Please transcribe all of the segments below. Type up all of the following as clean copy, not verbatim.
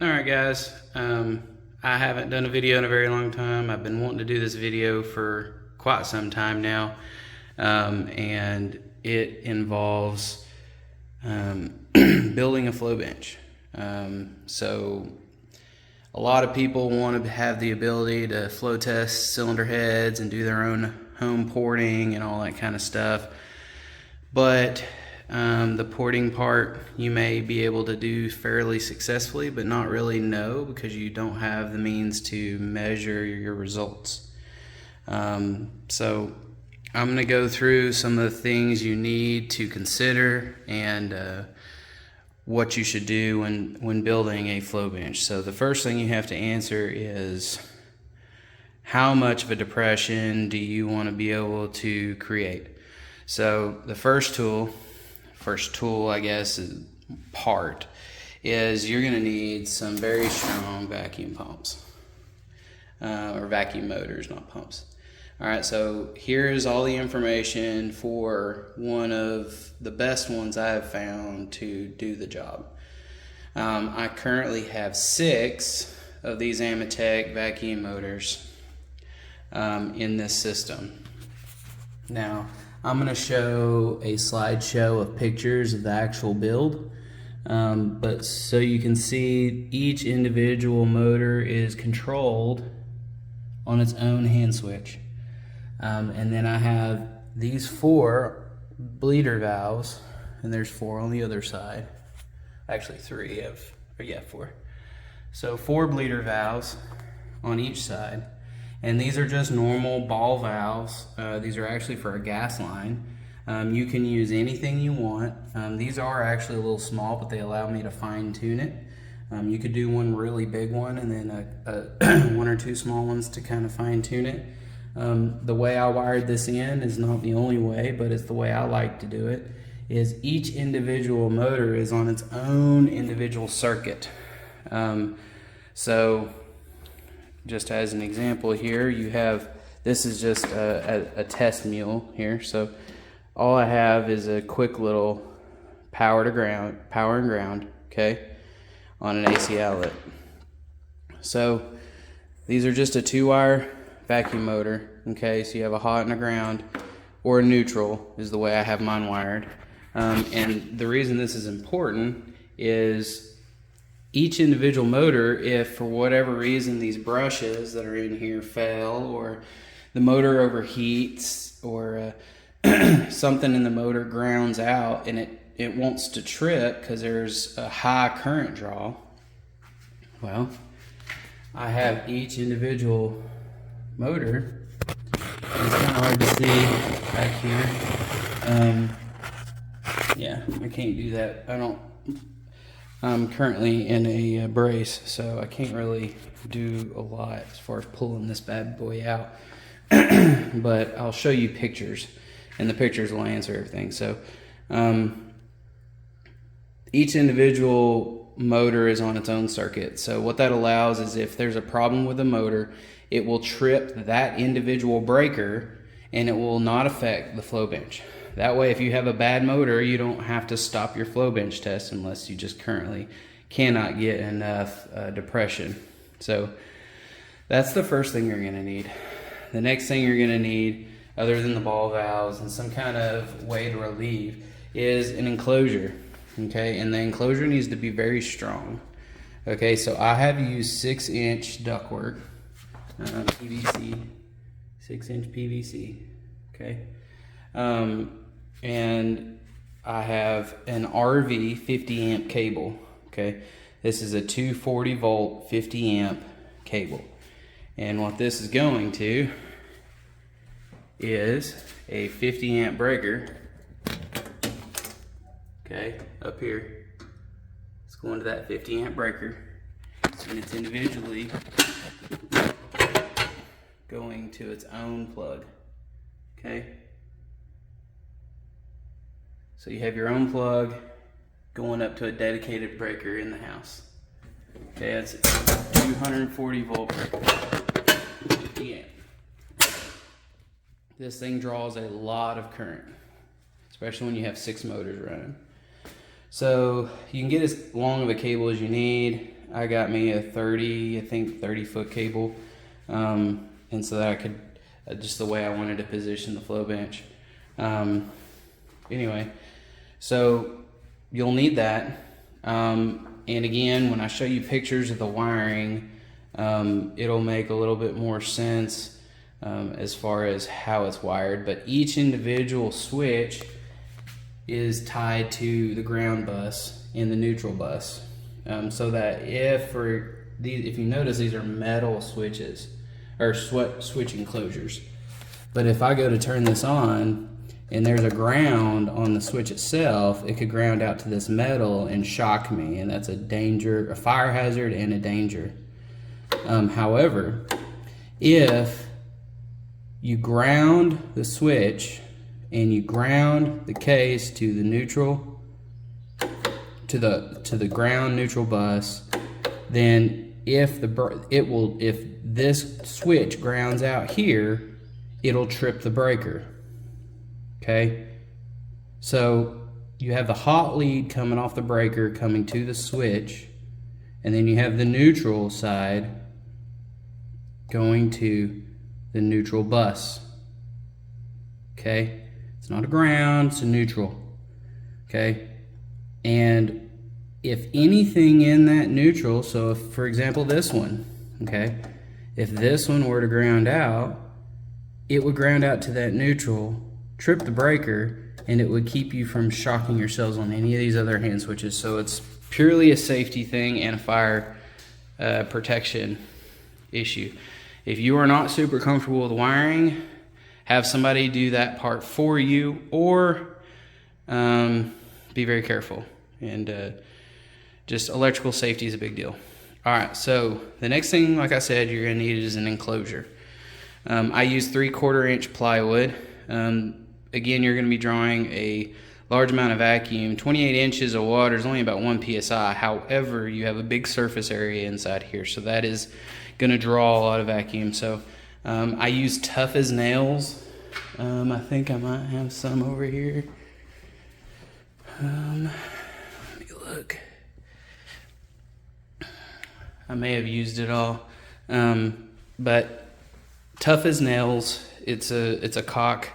Alright guys, I haven't done a video in a very long time. I've been wanting to do this video for quite some time now, and it involves building a flow bench. So a lot of people want to have the ability to flow test cylinder heads and do their own home porting and all that kind of stuff, but the porting part you may be able to do fairly successfully, but not really know because you don't have the means to measure your results. So I'm going to go through some of the things you need to consider and what you should do when building a flow bench. So the first thing you have to answer is, how much of a depression do you want to be able to create? So the first tool I guess is you're going to need some very strong vacuum pumps, or vacuum motors, not pumps. Alright, so here's all the information for one of the best ones I have found to do the job. I currently have 6 of these Amatec vacuum motors in this system. Now I'm going to show a slideshow of pictures of the actual build, but so you can see each individual motor is controlled on its own hand switch. And then I have these 4 bleeder valves, and there's 4 on the other side. Actually 3 or 4. So 4 bleeder valves on each side. And these are just normal ball valves. These are actually for a gas line. You can use anything you want. These are actually a little small, but they allow me to fine tune it. You could do one really big one and then 1 or 2 small ones to kind of fine tune it. The way I wired this in is not the only way, but it's the way I like to do it, is each individual motor is on its own individual circuit. So just as an example here, you have, this is just a test mule here. So all I have is a quick little power and ground, okay, on an AC outlet. So these are just a 2-wire vacuum motor, okay, so you have a hot and a ground, or a neutral is the way I have mine wired. And the reason this is important is each individual motor, if for whatever reason these brushes that are in here fail, or the motor overheats, or something in the motor grounds out and it wants to trip because there's a high current draw, well, I have each individual motor. It's kind of hard to see back here. Yeah, I can't do that. I'm currently in a brace, so I can't really do a lot as far as pulling this bad boy out. But I'll show you pictures, and the pictures will answer everything. So each individual motor is on its own circuit. So what that allows is, if there's a problem with the motor, it will trip that individual breaker and it will not affect the flow bench. That way, if you have a bad motor, you don't have to stop your flow bench test unless you just currently cannot get enough depression. So that's the first thing you're going to need. The next thing you're going to need, other than the ball valves and some kind of way to relieve, is an enclosure. Okay, and the enclosure needs to be very strong. Okay, so I have used 6-inch ductwork, PVC, 6-inch PVC. Okay. And I have an RV 50 amp cable. Okay, this is a 240 volt 50 amp cable, and what this is going to is a 50 amp breaker. Okay, up here it's going to that 50 amp breaker, and it's individually going to its own plug. Okay, so you have your own plug going up to a dedicated breaker in the house. Okay, it's a 240 volt breaker, 50 amp. This thing draws a lot of current, especially when you have 6 motors running. So you can get as long of a cable as you need. I got me a 30-foot cable, and so that I could, just the way I wanted to position the flow bench. Anyway, so you'll need that. And again, when I show you pictures of the wiring, it'll make a little bit more sense as far as how it's wired. But each individual switch is tied to the ground bus and the neutral bus, so that if you notice, these are metal switches or switch enclosures. But if I go to turn this on and there's a ground on the switch itself, it could ground out to this metal and shock me, and that's a danger, a fire hazard and a danger. However, if you ground the switch and you ground the case to the neutral, to the ground neutral bus, then if this switch grounds out here, it'll trip the breaker. Okay, so you have the hot lead coming off the breaker coming to the switch, and then you have the neutral side going to the neutral bus. Okay, it's not a ground, it's a neutral. Okay, and if anything in that neutral, so if, for example, this one, okay, if this one were to ground out, it would ground out to that neutral, trip the breaker, and it would keep you from shocking yourselves on any of these other hand switches. So it's purely a safety thing and a fire protection issue. If you are not super comfortable with wiring, have somebody do that part for you, or be very careful. And just electrical safety is a big deal. All right, so the next thing, like I said, you're gonna need is an enclosure. I use 3/4 inch plywood. Again, you're going to be drawing a large amount of vacuum. 28 inches of water is only about 1 psi. However, you have a big surface area inside here, so that is going to draw a lot of vacuum. So I use Tough as Nails. I think I might have some over here. Let me look. I may have used it all, but Tough as Nails, it's a caulk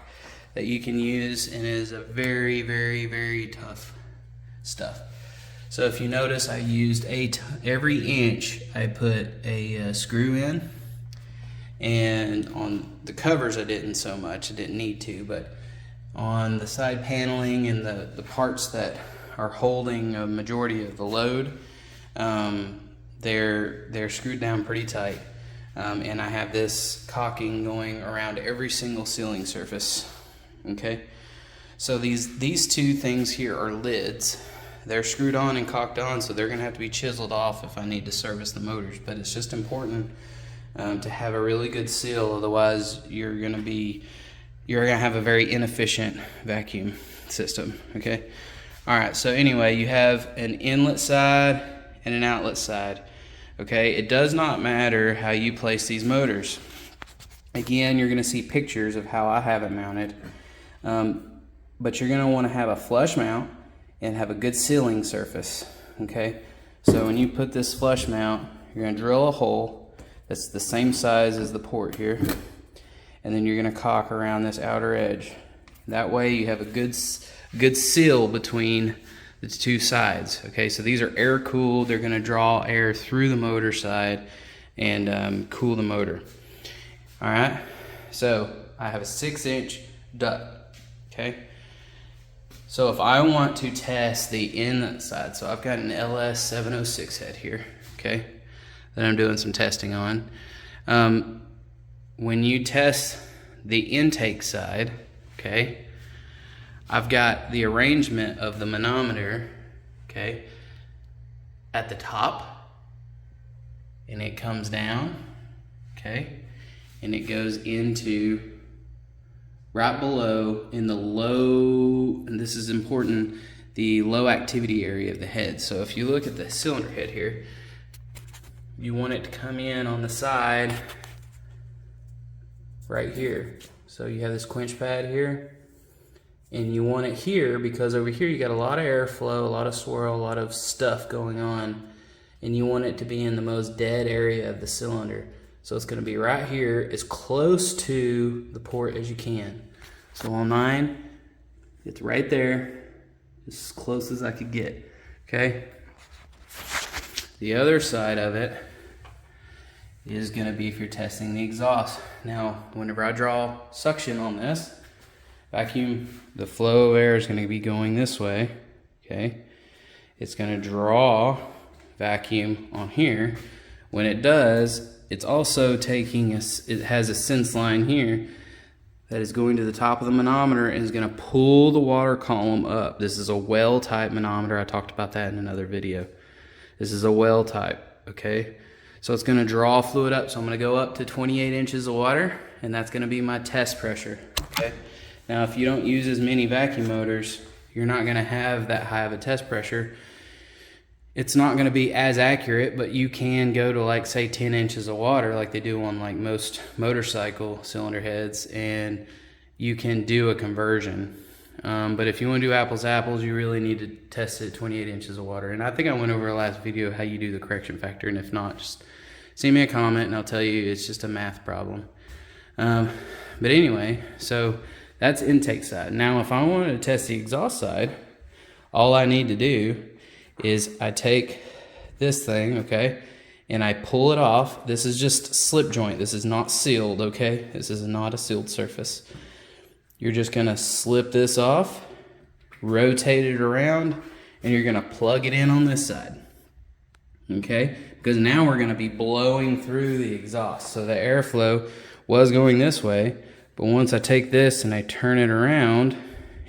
that you can use, and it is a very, very, very tough stuff. So if you notice, I used every inch I put a screw in, and on the covers I didn't so much, I didn't need to, but on the side paneling and the parts that are holding a majority of the load, they're screwed down pretty tight. And I have this caulking going around every single ceiling surface. Okay, so these two things here are lids. They're screwed on and caulked on, so they're gonna have to be chiseled off if I need to service the motors. But it's just important to have a really good seal, otherwise you're gonna have a very inefficient vacuum system. Okay, all right. So anyway, you have an inlet side and an outlet side. Okay, it does not matter how you place these motors. Again, you're going to see pictures of how I have it mounted, but you're going to want to have a flush mount and have a good sealing surface. Okay, so when you put this flush mount, you're going to drill a hole that's the same size as the port here, and then you're going to caulk around this outer edge. That way you have a good seal between the two sides. Okay, so these are air cooled. They're going to draw air through the motor side and cool the motor. All right, so I have a 6-inch duct. Okay, so if I want to test the inlet side, so I've got an LS706 head here, okay, that I'm doing some testing on. When you test the intake side, okay, I've got the arrangement of the manometer, okay, at the top, and it comes down, okay, and it goes into right below in the low, and this is important, the low activity area of the head. So if you look at the cylinder head here, you want it to come in on the side right here. So you have this quench pad here, and you want it here because over here you got a lot of airflow, a lot of swirl, a lot of stuff going on, and you want it to be in the most dead area of the cylinder. So it's going to be right here, as close to the port as you can. So on mine, it's right there, as close as I could get, okay? The other side of it is going to be if you're testing the exhaust. Now, whenever I draw suction on this vacuum, the flow of air is going to be going this way, okay? It's going to draw vacuum on here. When it does, it's also taking it has a sense line here that is going to the top of the manometer and is going to pull the water column up. This is a well type manometer. I talked about that in another video. This is a well type, okay? So it's going to draw fluid up. So I'm going to go up to 28 inches of water, and that's going to be my test pressure, okay? Now, if you don't use as many vacuum motors, you're not going to have that high of a test pressure. It's not going to be as accurate, but you can go to, like, say 10 inches of water like they do on like most motorcycle cylinder heads, and you can do a conversion. But if you want to do apples to apples, you really need to test it at 28 inches of water. And I think I went over the last video how you do the correction factor, and if not, just send me a comment and I'll tell you it's just a math problem. But anyway, so that's intake side. Now, if I wanted to test the exhaust side, all I need to do is I take this thing, okay, and I pull it off. This is just slip joint. This is not sealed, okay? This is not a sealed surface. You're just gonna slip this off, rotate it around, and you're gonna plug it in on this side, okay? Because now we're gonna be blowing through the exhaust. So the airflow was going this way, but once I take this and I turn it around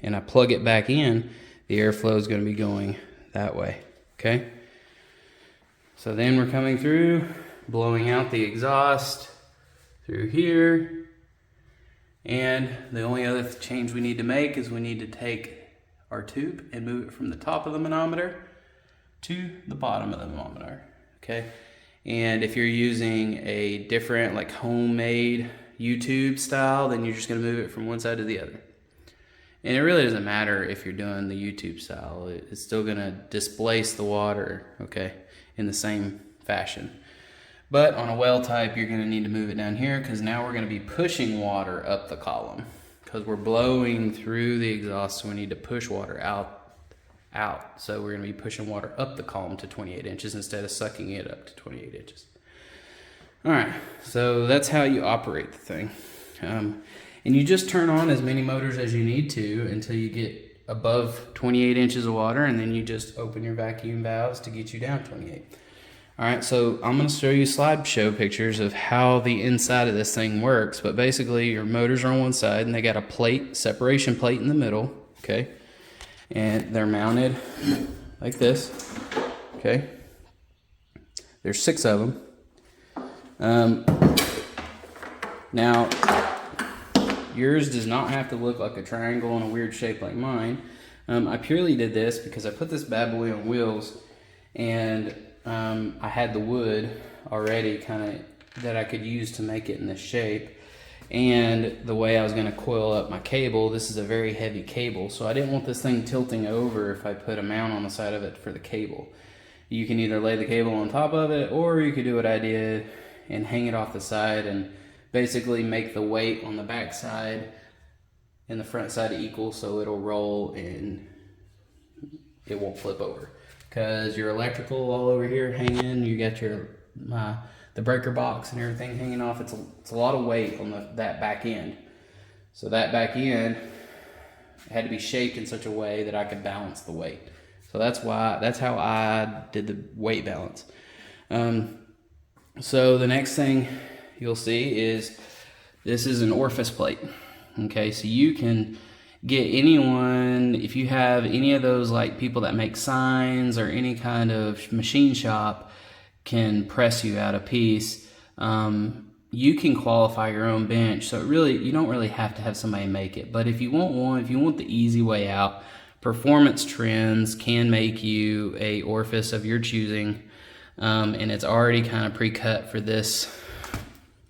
and I plug it back in, the airflow is gonna be going that way, okay? So then we're coming through, blowing out the exhaust through here. And the only other change we need to make is we need to take our tube and move it from the top of the manometer to the bottom of the manometer, okay? And if you're using a different, like, homemade U-tube style, then you're just gonna move it from one side to the other. And it really doesn't matter if you're doing the U-tube style. It's still gonna displace the water, okay, in the same fashion. But on a well type, you're gonna need to move it down here, because now we're gonna be pushing water up the column, because we're blowing through the exhaust, so we need to push water out. So we're gonna be pushing water up the column to 28 inches instead of sucking it up to 28 inches. All right, so that's how you operate the thing. And you just turn on as many motors as you need to until you get above 28 inches of water, and then you just open your vacuum valves to get you down 28. All right, so I'm gonna show you slideshow pictures of how the inside of this thing works, but basically your motors are on one side and they got a plate, separation plate in the middle, okay? And they're mounted like this, okay? There's 6 of them. Now, yours does not have to look like a triangle in a weird shape like mine. I purely did this because I put this bad boy on wheels, and I had the wood already kind of that I could use to make it in this shape. And the way I was going to coil up my cable, this is a very heavy cable, so I didn't want this thing tilting over if I put a mount on the side of it for the cable. You can either lay the cable on top of it, or you could do what I did and hang it off the side and basically make the weight on the back side and the front side equal, so it'll roll and it won't flip over. Because your electrical all over here hanging, you got your the breaker box and everything hanging off. It's a lot of weight on that back end. So that back end had to be shaped in such a way that I could balance the weight. So that's how I did the weight balance. So the next thing you'll see is this is an orifice plate. Okay, so you can get anyone, if you have any of those, like people that make signs or any kind of machine shop can press you out a piece. You can qualify your own bench, so you don't really have to have somebody make it. But if you want one, if you want the easy way out, Performance Trends can make you a orifice of your choosing, and it's already kind of pre-cut for this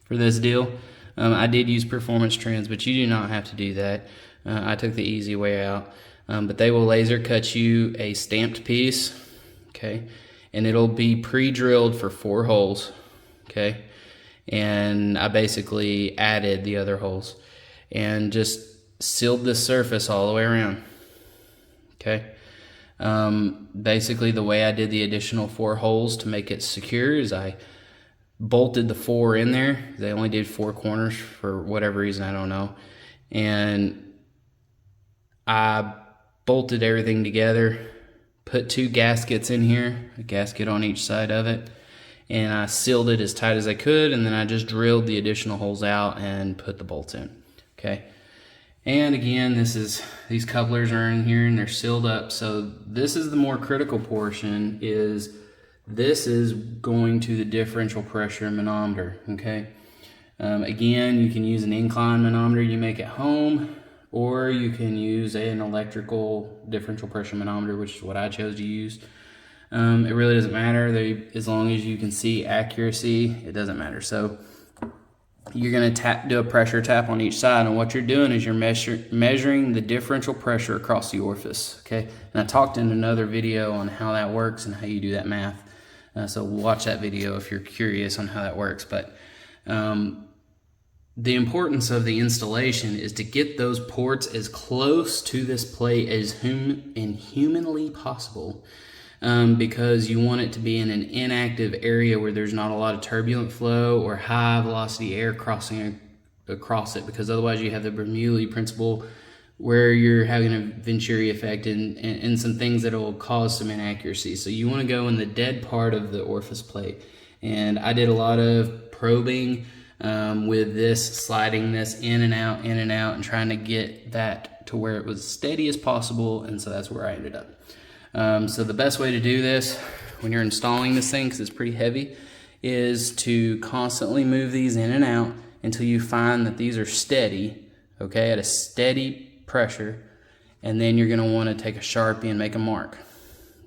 deal. I did use Performance Trends, but you do not have to do that. I took the easy way out, but they will laser cut you a stamped piece, okay? and it'll be pre-drilled for 4 holes, okay? And I basically added the other holes and just sealed this surface all the way around, okay? Basically the way I did the additional 4 holes to make it secure is I bolted the 4 in there. They only did 4 corners for whatever reason, I don't know. And I bolted everything together, put 2 gaskets in here, a gasket on each side of it, and I sealed it as tight as I could, and then I just drilled the additional holes out and put the bolts in, okay? And again, these couplers are in here and they're sealed up. So this is the more critical portion, is this is going to the differential pressure manometer, okay? Again, you can use an incline manometer you make at home, or you can use an electrical differential pressure manometer, which is what I chose to use. It really doesn't matter. As long as you can see accuracy, it doesn't matter. So you're going to do a pressure tap on each side, and what you're doing is you're measuring the differential pressure across the orifice, okay? And I talked in another video on how that works and how you do that math. So watch that video if you're curious on how that works. But the importance of the installation is to get those ports as close to this plate as humanly possible, because you want it to be in an inactive area where there's not a lot of turbulent flow or high velocity air crossing across it, because otherwise you have the Bernoulli principle where you're having a Venturi effect and some things that will cause some inaccuracy. So you want to go in the dead part of the orifice plate. And I did a lot of probing with this, sliding this in and out, and trying to get that to where it was steady as possible, and so that's where I ended up. So the best way to do this when you're installing this thing, because it's pretty heavy, is to constantly move these in and out until you find that these are steady, okay, at a steady pressure, and then you're going to want to take a Sharpie and make a mark.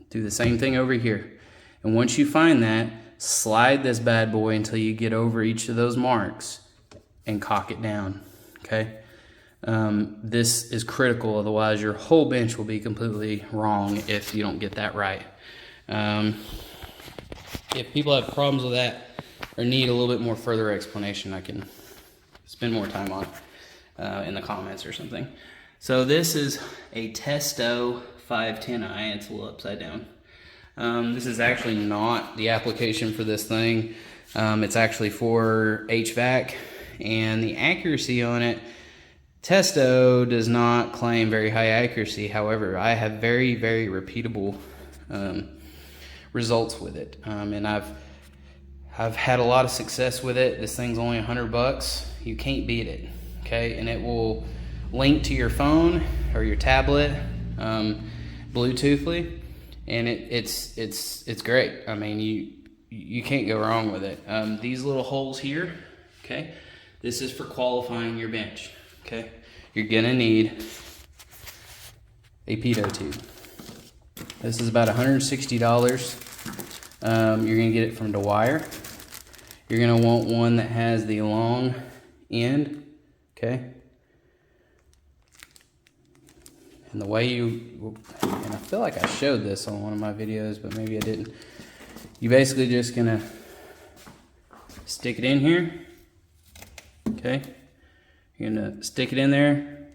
Do the same thing over here, and once you find that, slide this bad boy until you get over each of those marks and cock it down, okay? This is critical, otherwise your whole bench will be completely wrong if you don't get that right. If people have problems with that or need a little bit more further explanation, I can spend more time on it in the comments or something. So this is a Testo 510i. It's a little upside down. This is actually not the application for this thing. It's actually for HVAC, and the accuracy on it, Testo does not claim very high accuracy. However, I have very, very repeatable results with it, and I've had a lot of success with it. This thing's only $100. You can't beat it, okay? And it will link to your phone or your tablet Bluetoothly, and it's great. I mean, you can't go wrong with it. These little holes here, okay, this is for qualifying your bench, okay? You're gonna need a pitot tube. This is about $160. You're gonna get it from Dwyer. You're gonna want one that has the long end, okay? And the way and I feel like I showed this on one of my videos, but maybe I didn't. You basically just gonna stick it in here, okay? You're gonna stick it in there,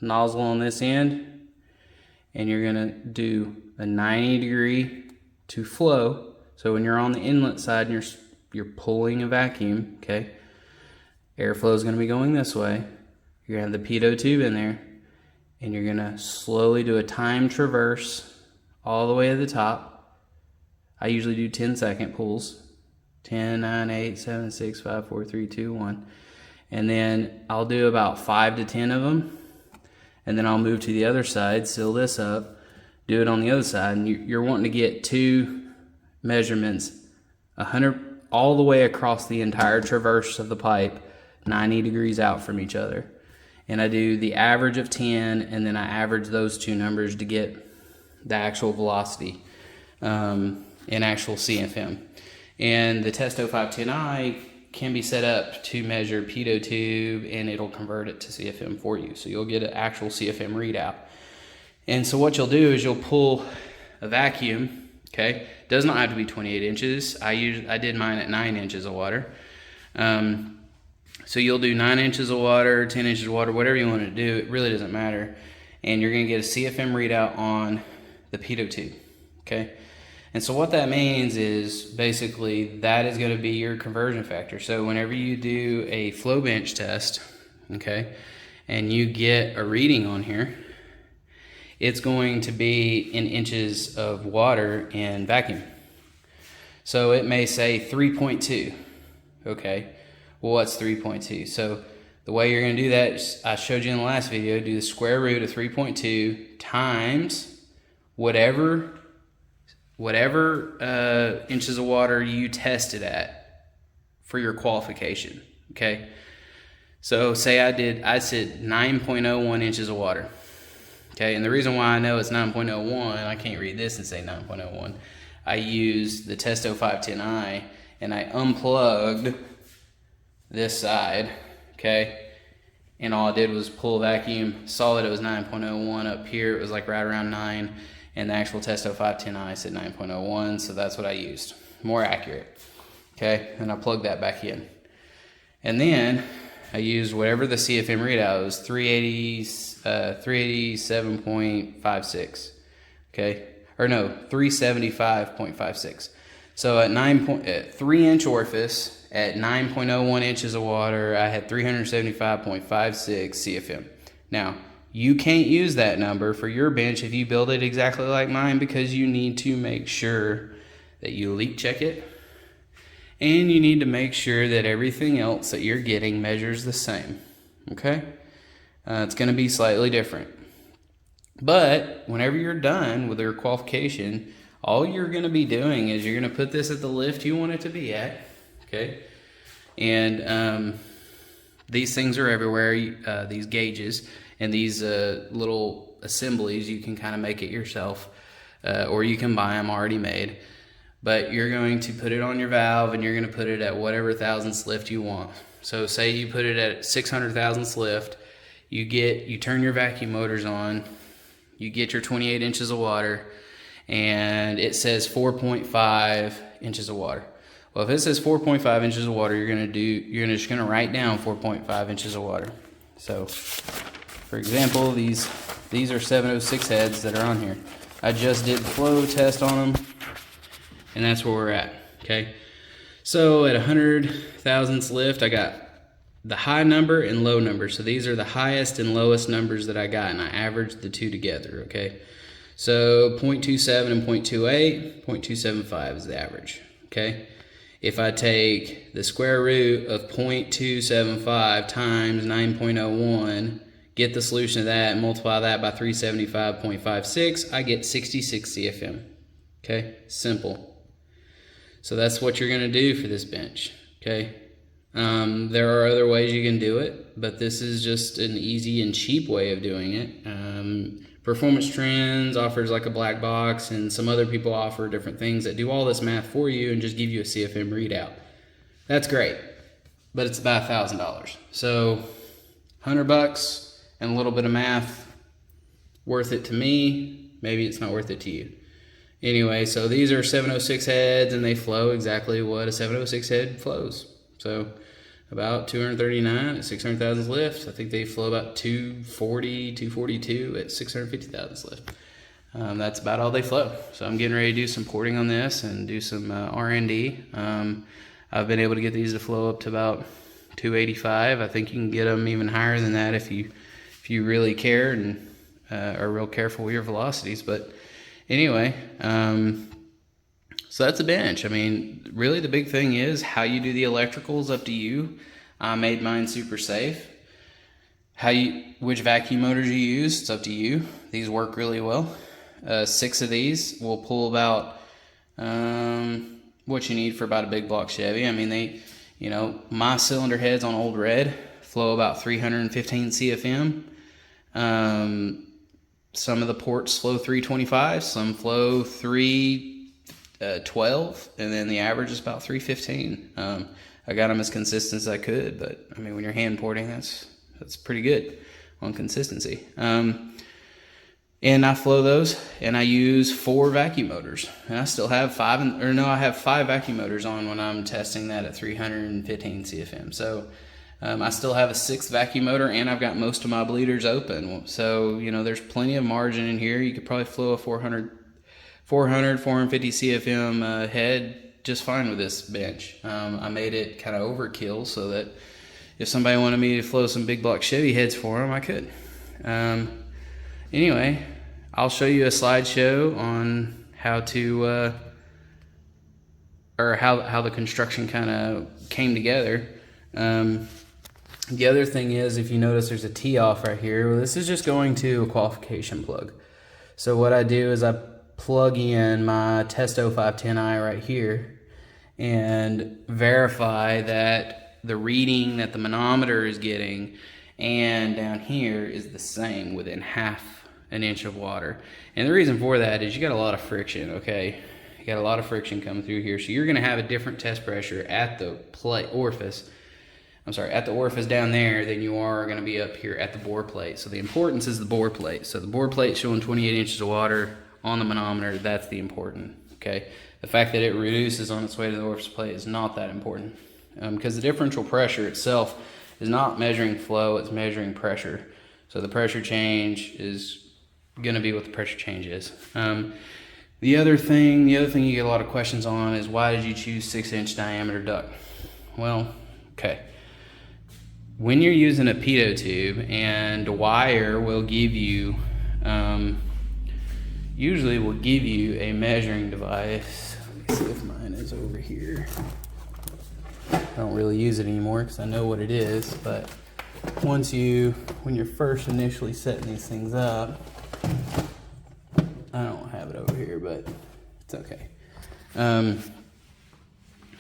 nozzle on this end, and you're gonna do a 90-degree to flow. So when you're on the inlet side and you're pulling a vacuum, okay, airflow is gonna be going this way. You're gonna have the pitot tube in there, and you're gonna slowly do a time traverse all the way to the top. I usually do 10-second pulls. 10, 9, 8, 7, 6, 5, 4, 3, 2, 1. And then I'll do about 5 to 10 of them. And then I'll move to the other side, seal this up, do it on the other side. And you're wanting to get 2 measurements, 100 all the way across the entire traverse of the pipe, 90 degrees out from each other. And I do the average of 10, and then I average those 2 numbers to get the actual velocity in actual CFM. And the Testo 510i can be set up to measure pitot tube, and it'll convert it to CFM for you. So you'll get an actual CFM readout. And so what you'll do is you'll pull a vacuum, okay? Does not have to be 28 inches. I did mine at 9 inches of water. So you'll do 9 inches of water, 10 inches of water, whatever you want to do. It really doesn't matter. And you're going to get a CFM readout on the pitot tube, okay? And so what that means is basically that is going to be your conversion factor. So whenever you do a flow bench test, okay, and you get a reading on here, it's going to be in inches of water in vacuum. So it may say 3.2, okay? Well, what's 3.2? So the way you're going to do that is, I showed you in the last video, do the square root of 3.2 times whatever inches of water you tested at for your qualification, okay? So say I said 9.01 inches of water, okay? And the reason why I know it's 9.01, I can't read this and say 9.01. I used the Testo 510i and I unplugged this side, okay, and all I did was pull vacuum, saw that it was 9.01 up here. It was like right around 9, and the actual Testo 510i said 9.01, so that's what I used, more accurate, okay? And I plugged that back in, and then I used whatever the CFM readout was, 387.56, okay, or no, 375.56. So at 3-inch orifice, at 9.01 inches of water, I had 375.56 CFM. Now, you can't use that number for your bench if you build it exactly like mine, because you need to make sure that you leak check it, and you need to make sure that everything else that you're getting measures the same, okay? It's going to be slightly different. But whenever you're done with your qualification, all you're going to be doing is you're going to put this at the lift you want it to be at, okay? And these things are everywhere, these gauges and these little assemblies. You can kind of make it yourself, or you can buy them already made. But you're going to put it on your valve, and you're going to put it at whatever thousandths lift you want. So say you put it at 600 thousandths lift, you turn your vacuum motors on, you get your 28 inches of water, and it says 4.5 inches of water. Well, if it says 4.5 inches of water, you're just gonna write down 4.5 inches of water. So, for example, these are 706 heads that are on here. I just did the flow test on them, and that's where we're at, okay? So at 100 thousandths lift, I got the high number and low number. So these are the highest and lowest numbers that I got, and I averaged the two together, okay? So 0.27 and 0.28, 0.275 is the average, okay? If I take the square root of 0.275 times 9.01, get the solution of that and multiply that by 375.56, I get 66 CFM, okay? Simple. So that's what you're gonna do for this bench, okay? There are other ways you can do it, but this is just an easy and cheap way of doing it. Performance Trends offers like a black box, and some other people offer different things that do all this math for you and just give you a CFM readout. That's great, but it's about $1,000. So $100 and a little bit of math, worth it to me. Maybe it's not worth it to you. Anyway, so these are 706 heads, and they flow exactly what a 706 head flows. So about 239 at 600 thousandths lift. I think they flow about 240, 242 at 650 thousandths lift. That's about all they flow. So I'm getting ready to do some porting on this and do some R&D. I've been able to get these to flow up to about 285. I think you can get them even higher than that if you really care and are real careful with your velocities. But anyway, so that's a bench. I mean, really the big thing is how you do the electricals, up to you. I made mine super safe. Which vacuum motors you use, it's up to you. These work really well. 6 of these will pull about what you need for about a big block Chevy. I mean, my cylinder heads on Old Red flow about 315 CFM. Some of the ports flow 325, some flow 312, and then the average is about 315. I got them as consistent as I could, but I mean, when you're hand porting, that's pretty good on consistency. And I flow those, and I use 4 vacuum motors. And I still have I have 5 vacuum motors on when I'm testing that at 315 CFM. So I still have a 6th vacuum motor, and I've got most of my bleeders open. So, you know, there's plenty of margin in here. You could probably flow a 450 CFM head just fine with this bench. I made it kind of overkill so that if somebody wanted me to flow some big block Chevy heads for them, I could. Anyway, I'll show you a slideshow on how to, or how the construction kind of came together. The other thing is, if you notice there's a tee-off right here, well, this is just going to a qualification plug. So what I do is I plug in my Testo 510i right here and verify that the reading that the manometer is getting and down here is the same within half an inch of water. And the reason for that is you got a lot of friction, okay? You got a lot of friction coming through here. So you're gonna have a different test pressure at the orifice down there than you are gonna be up here at the bore plate. So the importance is the bore plate. So the bore plate showing 28 inches of water on the manometer, that's the important, okay? The fact that it reduces on its way to the orifice plate is not that important because the differential pressure itself is not measuring flow, it's measuring pressure. So the pressure change is gonna be what the pressure change is. The other thing you get a lot of questions on is why did you choose 6-inch diameter duct? Well, okay. When you're using a pitot tube and wire will give you, usually will give you a measuring device. Let me see if mine is over here. I don't really use it anymore because I know what it is, but when you're first initially setting these things up, I don't have it over here, but it's okay.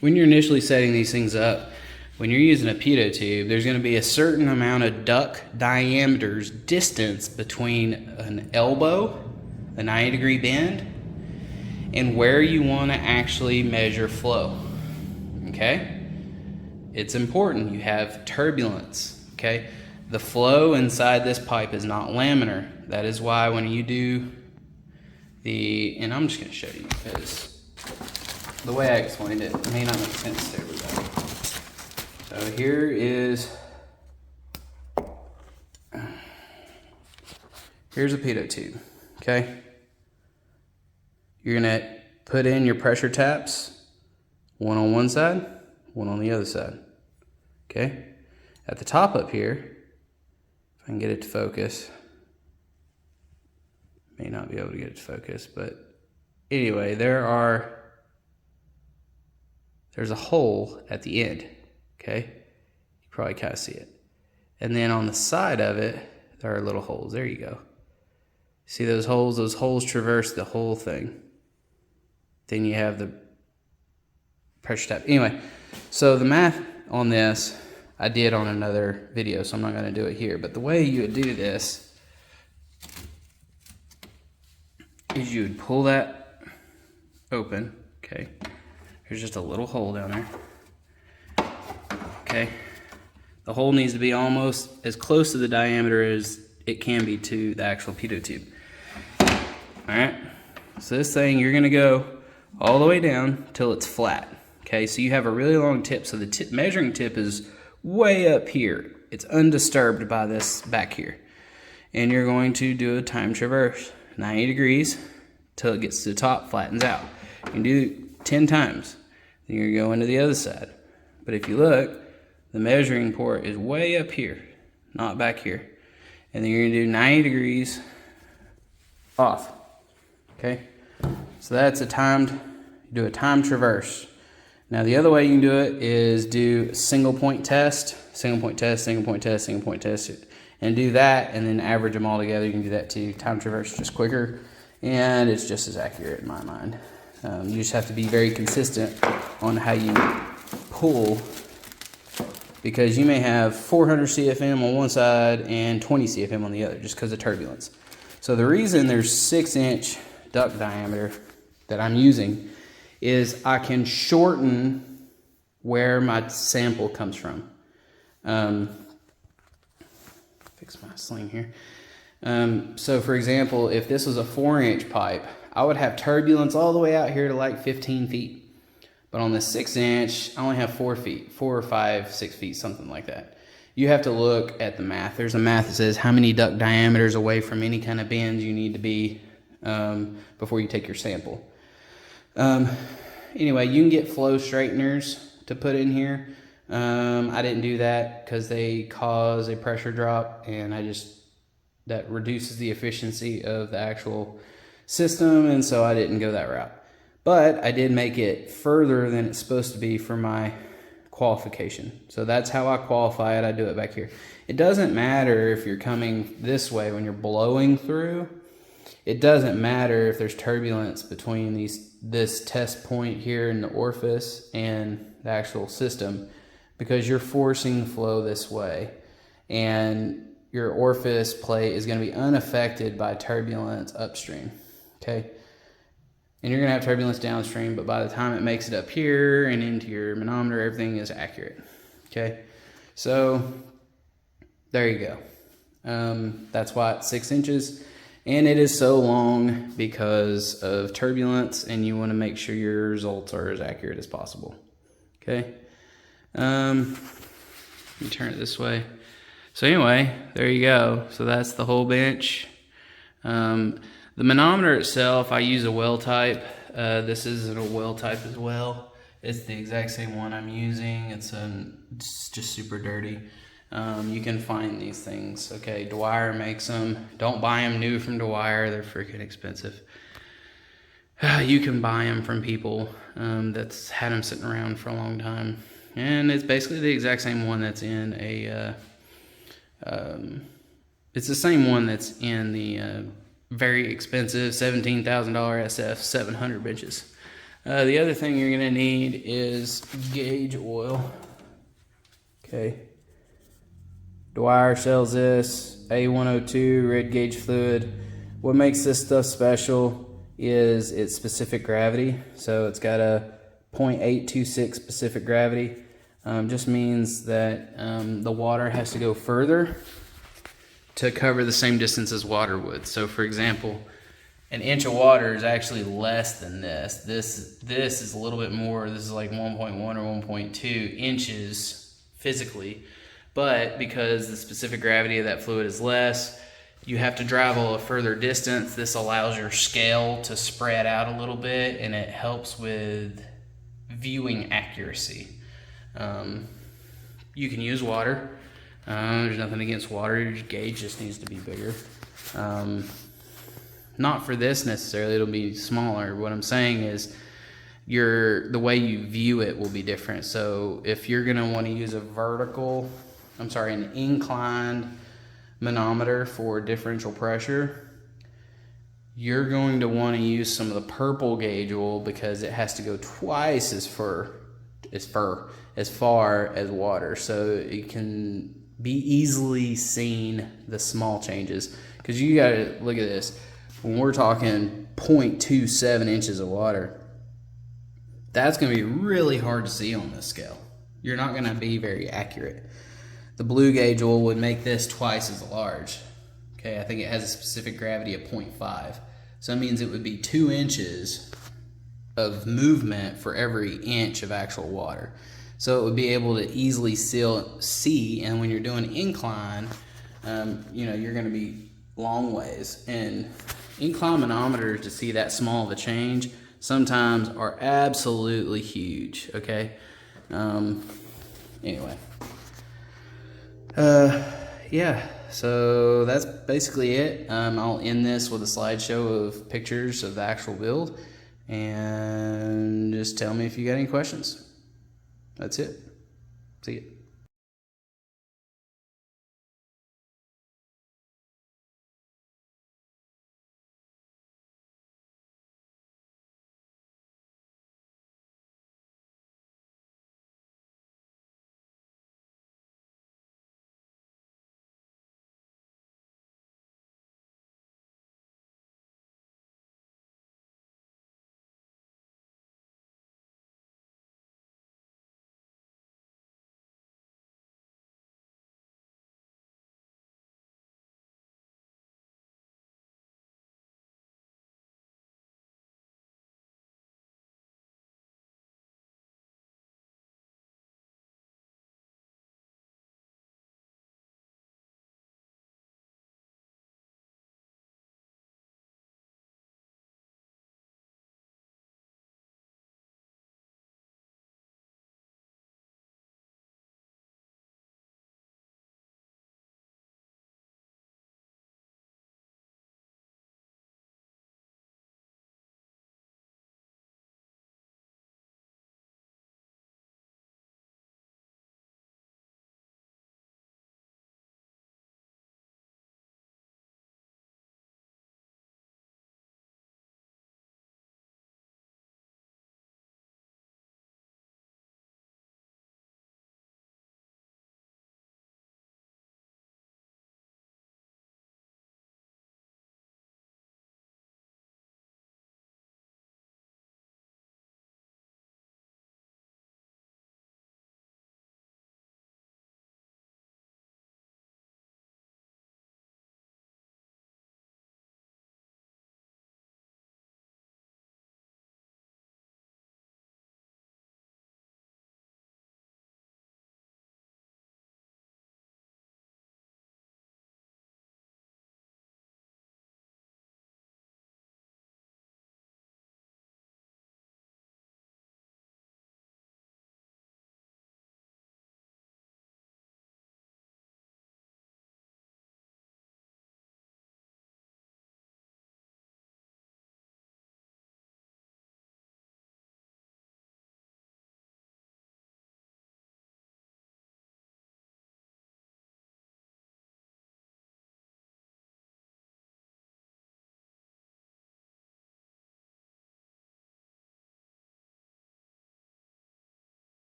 When you're initially setting these things up, when you're using a pitot tube, there's going to be a certain amount of duct diameters distance between an elbow, a 90-degree bend, and where you want to actually measure flow. Okay? It's important. You have turbulence. Okay? The flow inside this pipe is not laminar. That is why when you do and I'm just going to show you because the way I explained it may not make sense to everybody. So here's a pitot tube, okay? You're going to put in your pressure taps, one on one side, one on the other side, okay? At the top up here, if I can get it to focus, may not be able to get it to focus, but anyway, there's a hole at the end, okay? You probably kind of see it. And then on the side of it, there are little holes. There you go. See those holes? Those holes traverse the whole thing. Then you have the pressure tap. Anyway, so the math on this, I did on another video, so I'm not gonna do it here. But the way you would do this is you would pull that open, okay? There's just a little hole down there, okay? The hole needs to be almost as close to the diameter as it can be to the actual pitot tube. All right, so this thing, you're gonna go all the way down till it's flat, okay? So you have a really long tip, so the measuring tip is way up here. It's undisturbed by this back here. And you're going to do a time traverse, 90 degrees, till it gets to the top, flattens out. You can do 10 times. Then you're going to go into the other side. But if you look, the measuring port is way up here, not back here. And then you're gonna do 90 degrees off, okay? So that's you do a time traverse. Now the other way you can do it is do single point test, single point test, single point test, single point test, and do that and then average them all together. You can do that too. Time traverse just quicker and it's just as accurate in my mind. You just have to be very consistent on how you pull, because you may have 400 CFM on one side and 20 CFM on the other just because of turbulence. So the reason there's 6-inch duct diameter that I'm using is I can shorten where my sample comes from. Fix my sling here. So for example, if this was a 4-inch pipe, I would have turbulence all the way out here to like 15 feet. But on the 6-inch, I only have 4 feet, 4 or 5, 6 feet, something like that. You have to look at the math. There's a math that says how many duct diameters away from any kind of bends you need to be before you take your sample. Anyway, you can get flow straighteners to put in here. I didn't do that because they cause a pressure drop, and that reduces the efficiency of the actual system, and so I didn't go that route. But I did make it further than it's supposed to be for my qualification. So that's how I qualify it. I do it back here. It doesn't matter if you're coming this way when you're blowing through. It doesn't matter if there's turbulence between this test point here in the orifice and the actual system, because you're forcing flow this way, and your orifice plate is going to be unaffected by turbulence upstream. Okay. And you're going to have turbulence downstream, but by the time it makes it up here and into your manometer, everything is accurate. Okay, so there you go. That's why it's 6 inches, and it is so long because of turbulence, and you want to make sure your results are as accurate as possible. Okay, let me turn it this way. So anyway, there you go. So that's the whole bench. The manometer itself, I use a well type. This isn't a well type as well. It's the exact same one I'm using. It's just super dirty. You can find these things. Okay, Dwyer makes them. Don't buy them new from Dwyer. They're freaking expensive. You can buy them from people that's had them sitting around for a long time. And it's basically the exact same one that's in a... it's the same one that's in the... very expensive $17,000 SF 700 benches. The other thing you're going to need is gauge oil. Okay. Dwyer sells this, A102 red gauge fluid. What makes this stuff special is its specific gravity. So it's got a 0.826 specific gravity. Just means that the water has to go further to cover the same distance as water would. So for example, an inch of water is actually less than this. This is a little bit more. This is like 1.1 or 1.2 inches physically. But because the specific gravity of that fluid is less, you have to travel a further distance. This allows your scale to spread out a little bit, and it helps with viewing accuracy. You can use water. There's nothing against water. Your gauge just needs to be bigger. Not for this necessarily, it'll be smaller. What I'm saying is the way you view it will be different. So if you're gonna want to use an inclined manometer for differential pressure, you're going to want to use some of the purple gauge oil because it has to go twice as far as water. So it can be easily seen, the small changes, because you got to look at this. When we're talking 0.27 inches of water, that's going to be really hard to see on this scale. You're not going to be very accurate. The blue gauge oil would make this twice as large. Okay, I think it has a specific gravity of 0.5. So that means it would be 2 inches of movement for every inch of actual water. So it would be able to easily see, and when you're doing incline, you're going to be long ways. And incline manometers, to see that small of a change, sometimes are absolutely huge. Okay. Anyway. Yeah. So that's basically it. I'll end this with a slideshow of pictures of the actual build, and just tell me if you got any questions. That's it. See you.